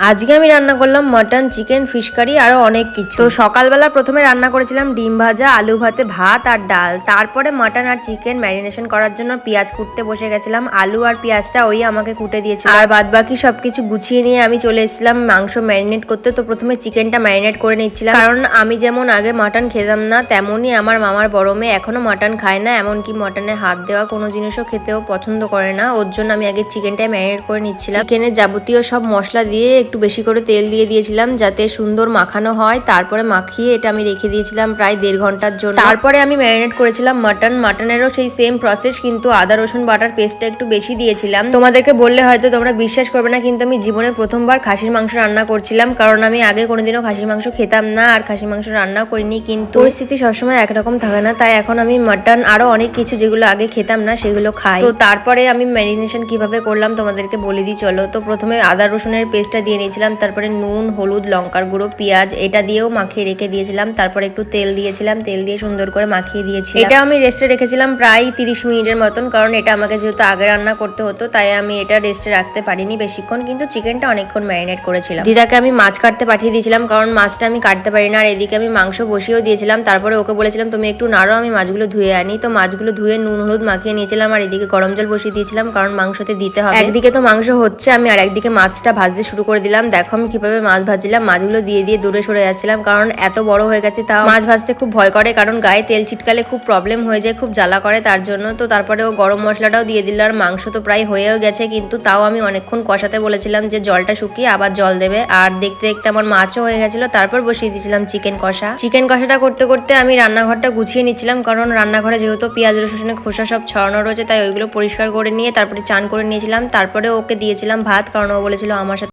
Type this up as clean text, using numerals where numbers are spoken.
আজকে আমি রান্না করলাম মটন, চিকেন, ফিশ কারি আরো অনেক কিছু। তো সকালবেলা প্রথমে রান্না করেছিলাম ডিম ভাজা, আলু ভাতে, ভাত আর ডাল। তারপরে মটন আর চিকেন ম্যারিনেশন করার জন্য পেঁয়াজ কুটতে বসে গেছিলাম। আলু আর পেঁয়াজটা ওই আমাকে কুটে দিয়েছিল, আর বাদ বাকি সবকিছু গুছিয়ে নিয়ে আমি চলে এসেছিলাম মাংস ম্যারিনেট করতে। তো প্রথমে চিকেনটা ম্যারিনেট করে নিচ্ছিলাম, কারণ আমি যেমন আগে মটন খেতাম না, তেমনই আমার মামার বড় মেয়ে এখনো মটন খায় না, এমনকি মটনে হাত দেওয়া কোনো জিনিসও খেতেও পছন্দ করে না। ওর জন্য আমি আগে চিকেনটা ম্যারিনেট করে নিচ্ছিলাম। চিকেনের যাবতীয় সব মশলা দিয়ে একটু বেশি করে তেল দিয়ে দিয়েছিলাম যাতে সুন্দর মাখানো হয়। তারপরে মাখিয়ে এটা আমি রেখে দিয়েছিলাম প্রায় 1.5 ঘন্টার জন্য। তারপরে আমি ম্যারিনেট করেছিলাম মাটনেরও সেই সেম প্রসেস, কিন্তু আদা রসুন বাটার পেস্টটা একটু বেশি দিয়েছিলাম। তোমাদেরকে বললে হয়তো তোমরা বিশ্বাস করবে না, কিন্তু আমি জীবনে প্রথমবার খাসির মাংস রান্না করছিলাম, কারণ আমি আগে কোনোদিনও খাসির মাংস খেতাম না আর খাসির মাংস রান্নাও করিনি। কিন্তু পরিস্থিতি সবসময় একরকম থাকে না, তাই এখন আমি মাটন আরো অনেক কিছু যেগুলো আগে খেতাম না সেগুলো খাই। তো তারপরে আমি ম্যারিনেশন কিভাবে করলাম তোমাদেরকে বলে দিই চলো। তো প্রথমে আদা রসুনের পেস্টটা দিয়ে নিয়েছিলাম, তারপরে নুন, হলুদ, লঙ্কার গুঁড়ো, পেঁয়াজ এটা দিয়েও মাখিয়ে রেখে দিয়েছিলাম। তারপরে একটু তেল দিয়েছিলাম, তেল দিয়ে সুন্দর করে মাখিয়ে দিয়েছি। এটা আমি রেস্টে রেখেছিলাম প্রায় 30 মিনিটের মতন, কারণ এটা আমাকে যেহেতু আগে রান্না করতে হতো তাই আমি এটা রেস্টে রাখতে পারিনি বেশিক্ষণ, কিন্তু চিকেনটা অনেকক্ষণ ম্যারিনেট করেছিলাম। দিদাকে আমি মাছ কাটতে পাঠিয়ে দিয়েছিলাম, কারণ মাছটা আমি কাটতে পারি না। আর এদিকে আমি মাংস বসিয়েও দিয়েছিলাম। তারপরে ওকে বলেছিলাম তুমি একটু নাড়ো, আমি মাছগুলো ধুয়ে আনি। তো মাছগুলো ধুয়ে নুন হলুদ মাখিয়ে নিয়েছিলাম, আর এদিকে গরম জল বসিয়ে দিয়েছিলাম, কারণ মাংসতে দিতে হবে। একদিকে তো মাংস হচ্ছে, আমি আর একদিকে মাছটা ভাজতে শুরু করে দিলাম। দেখো আমি কিভাবে মাছ ভাজছিলাম, মাছগুলো দিয়ে দিয়ে দূরে সরে যাচ্ছিলাম, কারণ এত বড় হয়ে গেছে। তাও মাছ ভাজতে খুব ভয় করে, কারণ গায়ে তেল ছিটকালে খুব প্রবলেম হয়ে যায়, খুব জ্বালা করে তার জন্য। তো তারপরে ও গরম মশলাটাও দিয়ে দিল, আর মাংস তো প্রায় হয়েও গেছে, কিন্তু তাও আমি অনেকক্ষণ কষাতে বলেছিলাম যে জলটা শুকিয়ে আবার জল দেবে। আর দেখতে দেখতে আমার মাছও হয়ে গেছিল, তারপর বসিয়ে দিয়েছিলাম চিকেন কষা। চিকেন কষাটা করতে করতে আমি রান্নাঘরটা গুছিয়ে নিচ্ছিলাম, কারণ রান্নাঘরে যেহেতু পেঁয়াজ রসুনের খোসা সব ছড়ানো রয়েছে, তাই ওইগুলো পরিষ্কার করে নিয়ে তারপরে চান করে নিয়েছিলাম। তারপরে ওকে দিয়েছিলাম ভাত, কারণ ও বলেছিল আমার সাথে